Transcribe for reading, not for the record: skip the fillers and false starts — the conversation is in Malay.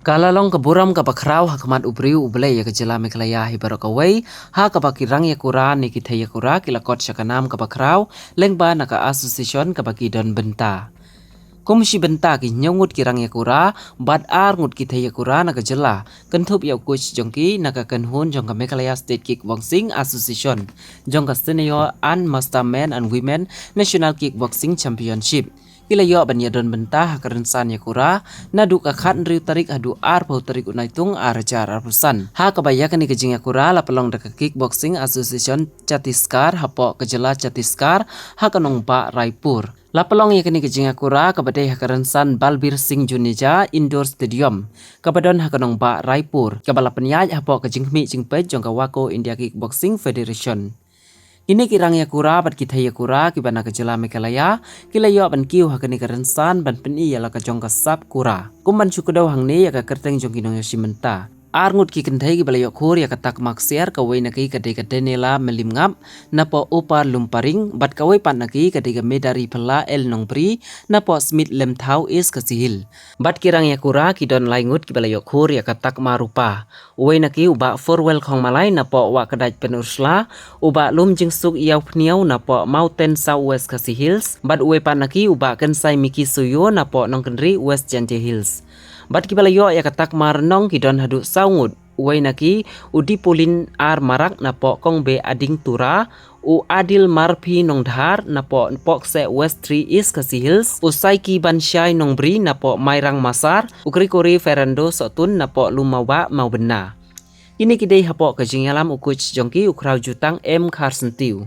Kalalong kaburam kapakraw hakamat ubriu ublay ya kajela meklaya hibarakaway ha kapakirang yakura ni kita yakura kilakot syakanam kapakraw lengba naka asosisyon kapakidon benta. Komisi benta ki nyongut kirang yakura bad ar ngut kita yakura naka jela kentup ya coach jongki naka kenhun jongka meklaya state kickboxing association jongka senior and master men and women national kickboxing championship. Kila yo ban yadon bentah kerensan yakura naduk akhat riu tarik adu ar pau tarik unaitung arajar arpusan ha kebayakan ni kejing yakura lapelong deka kickboxing association Chhattisgarh hapo kejela Chhattisgarh ha kanong ba Raipur lapelong yakani kejing yakura kabadai ha kerensan Balbir Singh Juneja Indoor Stadium kabadon ha kanong ba Raipur kabala penyaj hapo kejing mi jingpej jong kawako India Kickboxing Federation. Ini kirang yakura bat kita yakura kibana kejela mekalaya kila yo ban kiu hakani kerensan ban peni yala kajong kasap kura kumban syukudau hangni ya kerteng jong kinong yosimenta arngut ki kentai ki balayok khur ya katak maksiar kawai naki kadai kadai nela melimngap napo upar lumparing bat kawai pat naki kadai ka medari pela el nongpri napo smith lemthau is kasihil bat kirang yakura ki don laingut ki balayok khur ya katak marupa uai naki uba forwell khong malai napo wa kadai penursla uba lum jingsuk iau pniau napo mountain southwest kasi hills bat uai pat naki uba kensai miki suyo napo nongkenri west jante hills. Bat kibalayo ya katak marnong kidon hadu saungut uai naki udipulin ar marak napo kong be ading tura u adil marpi nong dhar napo pok se west 3 east kasi hills usai ki bansyai nong bri napo mairang masar ukri kori ferando sotun napo lumawa mau bena. Ini kidai hapo kajing alam ukuj jongki ukraw jutang M Carsentiu.